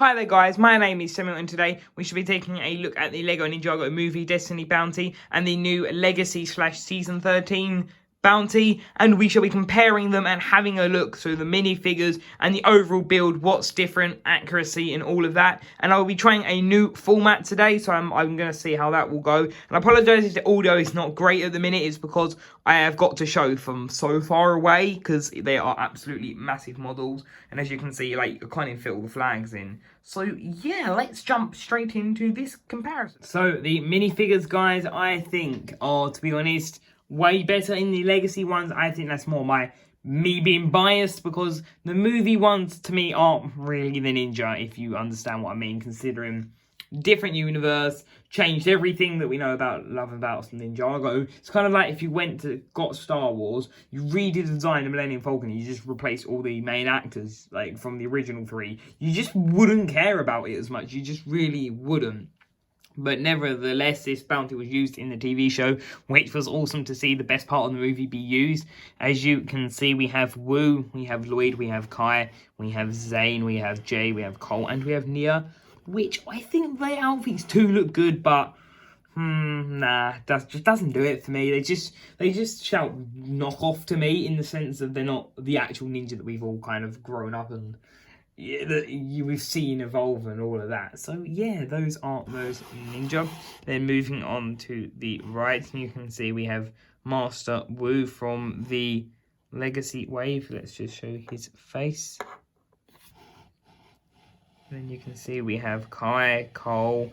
Hi there guys, my name is Samuel and today we should be taking a look at the LEGO Ninjago movie Destiny Bounty and the new Legacy / Season 13 Bounty, and we shall be comparing them and having a look through the minifigures and the overall build, what's different, accuracy and all of that. And I'll be trying a new format today, so I'm going to see how that will go. And I apologise if the audio is not great at the minute. It's because I have got to show from so far away because they are absolutely massive models. And as you can see, like, I can't even fit all the flags in. So yeah, let's jump straight into this comparison. So the minifigures, guys, I think are, to be honest, way better in the Legacy ones. I think that's more me being biased, because the movie ones to me aren't really the Ninja, if you understand what I mean, considering different universe, changed everything that we know love about Ninjago. It's kind of like if you got Star Wars, you redid the design of Millennium Falcon, you just replaced all the main actors, like from the original three. You just wouldn't care about it as much. You just really wouldn't. But nevertheless, this bounty was used in the TV show, which was awesome to see the best part of the movie be used. As you can see, we have Wu, we have Lloyd, we have Kai, we have Zane, we have Jay, we have Cole, and we have Nia, which I think their outfits too look good, but nah, that just doesn't do it for me. They just shout knock off to me, in the sense that they're not the actual ninja that we've all kind of grown up and that we've seen evolve and all of that. So yeah, those are those ninja. Then moving on to the right, you can see we have Master Wu from the Legacy wave. Let's just show his face. Then you can see we have Kai, Cole,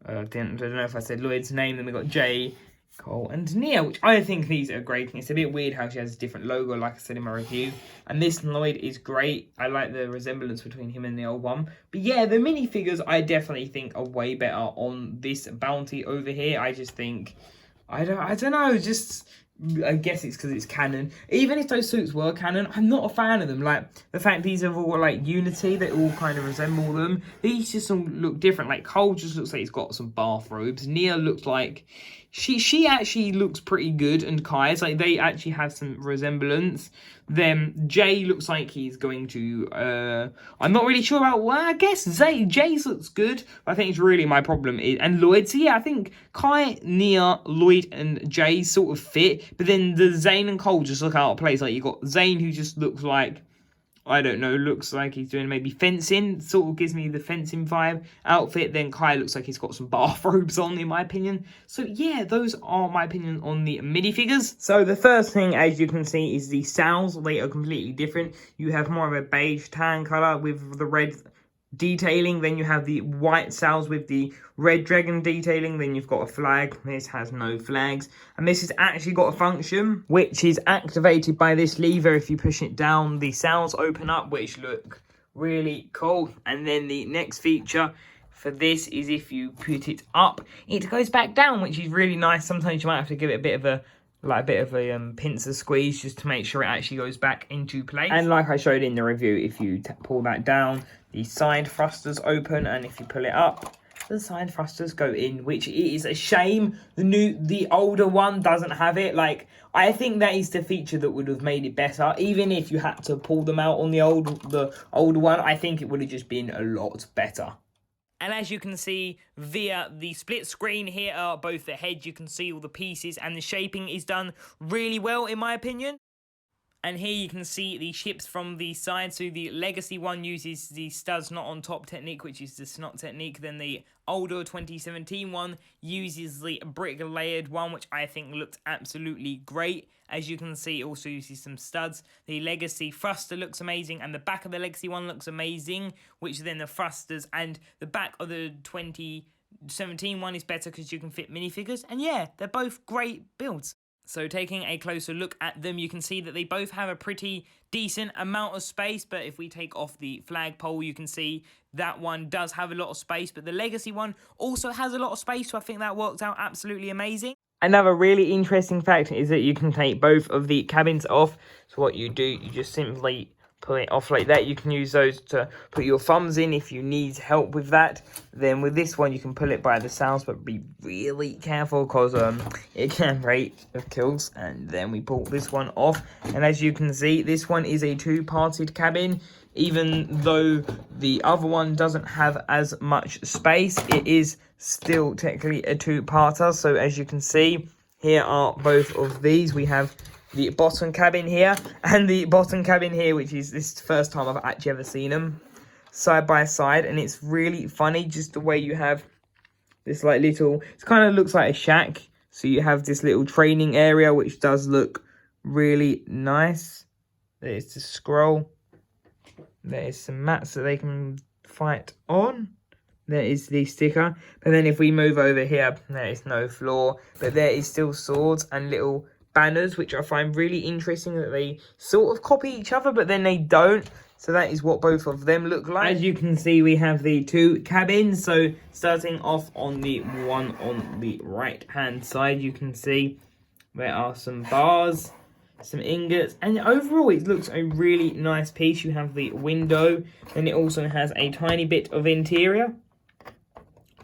I don't know if I said Lloyd's name. Then we got Jay, Cole, and Nia, which I think these are great. It's a bit weird how she has a different logo, like I said in my review. And this Lloyd is great. I like the resemblance between him and the old one. But yeah, the minifigures I definitely think are way better on this bounty over here. I just think, I don't know, just, I guess it's because it's canon. Even if those suits were canon, I'm not a fan of them. Like, the fact these are all like Unity, they all kind of resemble them. These just all look different. Like, Cole just looks like he's got some bathrobes. Nia looks like she actually looks pretty good, and Kai's like, they actually have some resemblance. Then Jay looks like he's going to I'm not really sure about, well, I guess Jay's looks good, but I think it's really my problem is, and Lloyd. So yeah, I think Kai, Nia, Lloyd and Jay sort of fit, but then the Zane and Cole just look out of place. Like, you got Zane who just looks like, I don't know, looks like he's doing maybe fencing, sort of gives me the fencing vibe outfit. Then Kai looks like he's got some bathrobes on, in my opinion. So yeah, those are my opinion on the minifigures. So the first thing, as you can see, is the sails. They are completely different. You have more of a beige tan colour with the red detailing. Then you have the white sails with the red dragon detailing. Then you've got a flag. This has no flags, and this has actually got a function which is activated by this lever. If you push it down, the sails open up, which look really cool. And then the next feature for this is if you put it up, it goes back down, which is really nice. Sometimes you might have to give it a bit of a pincer squeeze just to make sure it actually goes back into place. And like I showed in the review, if you pull that down, the side thrusters open, and if you pull it up, the side thrusters go in, which is a shame. The older one doesn't have it. Like, I think that is the feature that would have made it better. Even if you had to pull them out on the older one, I think it would have just been a lot better. And as you can see via the split screen, here are both the heads. You can see all the pieces, and the shaping is done really well, in my opinion. And here you can see the ships from the side. So the Legacy one uses the studs not on top technique, which is the snot technique. Then the older 2017 one uses the brick layered one, which I think looked absolutely great. As you can see, also uses some studs. The Legacy thruster looks amazing, and the back of the Legacy one looks amazing, which then the thrusters and the back of the 2017 one is better because you can fit minifigures. And yeah, they're both great builds. So taking a closer look at them, you can see that they both have a pretty decent amount of space. But if we take off the flagpole, you can see that one does have a lot of space. But the Legacy one also has a lot of space, so I think that worked out absolutely amazing. Another really interesting fact is that you can take both of the cabins off. So what you do, you just simply pull it off like that. You can use those to put your thumbs in if you need help with that. Then with this one, you can pull it by the sails, but be really careful because it can rate of kills. And then we pull this one off, and as you can see, this one is a two-parted cabin. even though the other one doesn't have as much space, it is still technically a two-parter. So as you can see, here are both of these. We have the bottom cabin here and the bottom cabin here, which is this first time I've actually ever seen them side by side. And it's really funny just the way you have this like little, it kind of looks like a shack. So you have this little training area, which does look really nice. There's the scroll. There is some mats that they can fight on. There is the sticker. But then if we move over here, there is no floor. But there is still swords and little banners, which I find really interesting that they sort of copy each other, but then they don't. So that is what both of them look like. As you can see, we have the two cabins. So starting off on the one on the right hand side, you can see there are some bars, some ingots, and overall it looks a really nice piece. You have the window, and it also has a tiny bit of interior,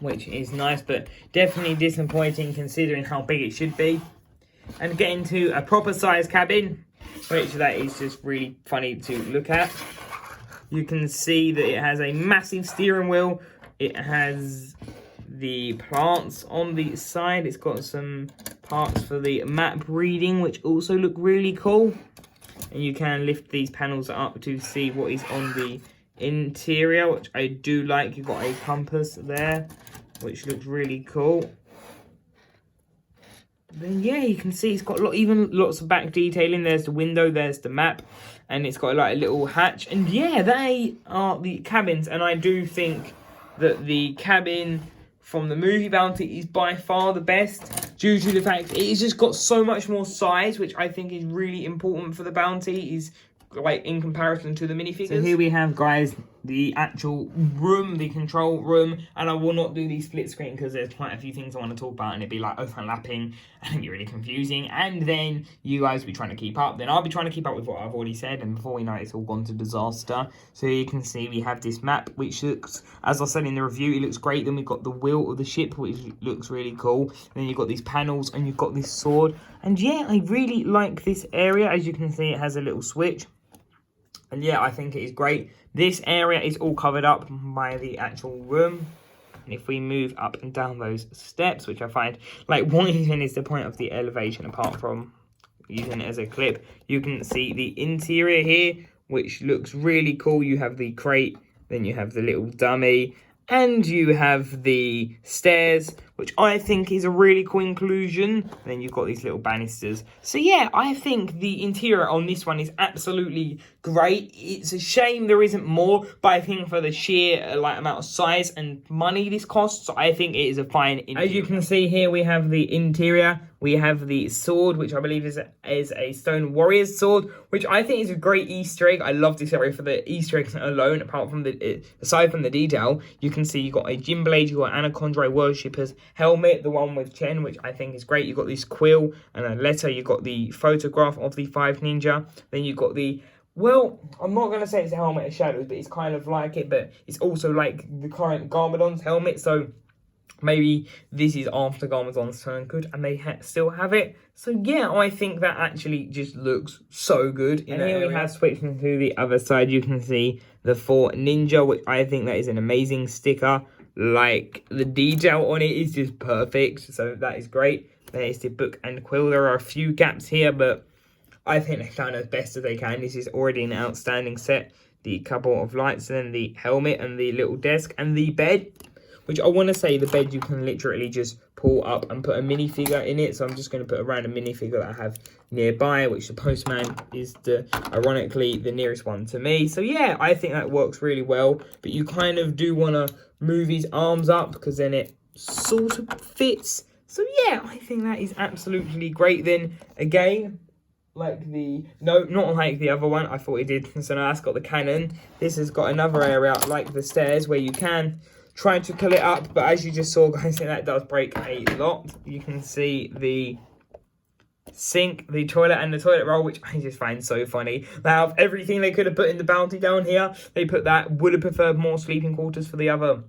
which is nice, but definitely disappointing considering how big it should be. And getting to a proper size cabin, which that is just really funny to look at. You can see that it has a massive steering wheel. It has the plants on the side. It's got some parts for the map reading, which also look really cool. And you can lift these panels up to see what is on the interior, which I do like. You've got a compass there, which looks really cool. Then yeah, you can see it's got even lots of back detailing. There's the window, there's the map, and it's got like a little hatch. And yeah, they are the cabins, and I do think that the cabin from the movie Bounty is by far the best, due to the fact it has just got so much more size, which I think is really important for the Bounty, is like in comparison to the minifigures. So here we have, guys, the actual room, the control room, and I will not do the split screen because there's quite a few things I want to talk about and it'd be like overlapping and it'd be really confusing, and then you guys will be trying to keep up, then I'll be trying to keep up with what I've already said, and before we know it, it's all gone to disaster. So you can see we have this map, which looks, as I said in the review, it looks great. Then we've got the wheel of the ship, which looks really cool. And then you've got these panels and you've got this sword, and yeah, I really like this area. As you can see, it has a little switch. And yeah, I think it is great. This area is all covered up by the actual room. And if we move up and down those steps, which I find, like, what even is the point of the elevation apart from using it as a clip? You can see the interior here, which looks really cool. You have the crate, then you have the little dummy, and you have the stairs, which I think is a really cool inclusion. And then you've got these little banisters. So yeah, I think the interior on this one is absolutely great. It's a shame there isn't more, but I think for the sheer like amount of size and money this costs, I think it is a fine interior. As you can see here, we have the interior. We have the sword, which I believe is a stone warrior's sword, which I think is a great Easter egg. I love this area for the Easter eggs alone, apart from aside from the detail. You can see you've got a Jim Blade, you've got Anacondra Worshipper's helmet, the one with Chen, which I think is great. You've got this quill and a letter. You've got the photograph of the 5 ninja. Then you've got the, well, I'm not going to say it's a helmet of shadows, but it's kind of like it, but it's also like the current Garmadon's helmet, so maybe this is after Garmadon's turn good and they still have it. So yeah, I think that actually just looks so good. And here we have, switching to the other side, you can see the 4 ninja, which I think that is an amazing sticker. Like, the detail on it is just perfect, so that is great. There is the book and quill. There are a few gaps here, but I think they've done as best as they can. This is already an outstanding set. The couple of lights, and then the helmet and the little desk and the bed, which I want to say the bed you can literally just pull up and put a minifigure in it. So I'm just going to put a random minifigure that I have nearby, which the postman is ironically the nearest one to me. So yeah, I think that works really well. But you kind of do want to move his arms up because then it sort of fits. So yeah, I think that is absolutely great. Then again, like not like the other one, I thought it did. So now that's got the cannon. This has got another area like the stairs where you can try to pull it up, but as you just saw, guys, that does break a lot. You can see the sink, the toilet, and the toilet roll, which I just find so funny. They have everything they could have put in the Bounty down here. They put that. Would have preferred more sleeping quarters for the other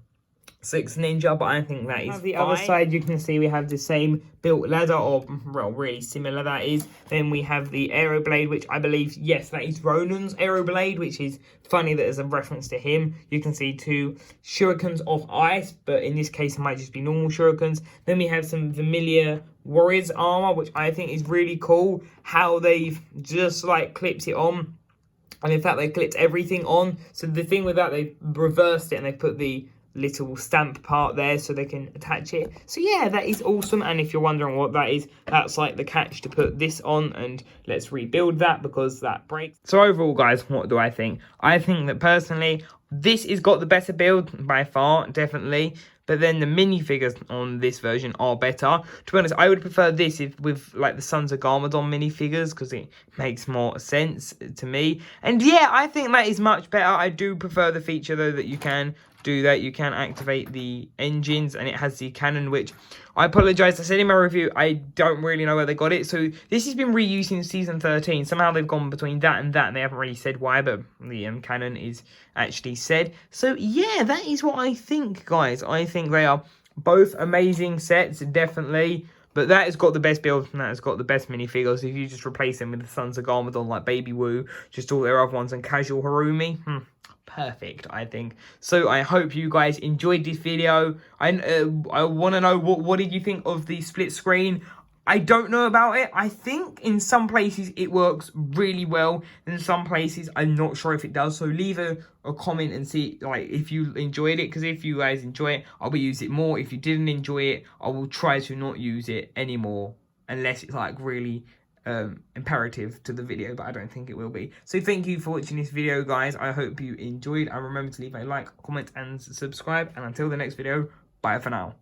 6 Ninja, but I think that is on the other side. You can see we have the same built ladder, or well, really similar that is. Then we have the Aeroblade, which I believe, yes, that is Ronan's Aeroblade, which is funny that there's a reference to him. You can see 2 shurikens of ice, but in this case it might just be normal shurikens. Then we have some Vermilion Warriors armor, which I think is really cool, how they've just like clipped it on. And in fact, they clipped everything on. So the thing with that, they reversed it and they put the little stamp part there so they can attach it. So yeah, that is awesome. And if you're wondering what that is, that's like the catch to put this on, and let's rebuild that because that breaks. So overall, guys, what do I think? I think that personally, this has got the better build by far, definitely. But then the minifigures on this version are better. To be honest, I would prefer this if with like the Sons of Garmadon minifigures, because it makes more sense to me. And yeah, I think that is much better. I do prefer the feature though that you can do that. You can activate the engines, and it has the cannon, which I apologize, I said in my review, I don't really know where they got it. So this has been reused in season 13. Somehow they've gone between that, and they haven't really said why, but the cannon is actually said. So yeah, that is what I think, guys. I think they are both amazing sets, definitely. But that has got the best build, and that has got the best minifigures. If you just replace them with the Sons of Garmadon, like Baby Woo, just all their other ones, and Casual Harumi, perfect, I think. So I hope you guys enjoyed this video. I want to know what did you think of the split screen. I don't know about it. I think in some places it works really well. In some places I'm not sure if it does. So leave a comment and see like if you enjoyed it. Because if you guys enjoy it, I'll be using it more. If you didn't enjoy it, I will try to not use it anymore. Unless it's like really imperative to the video, but I don't think it will be. So thank you for watching this video, guys. I hope you enjoyed. And remember to leave a like, comment, and subscribe. And until the next video, bye for now.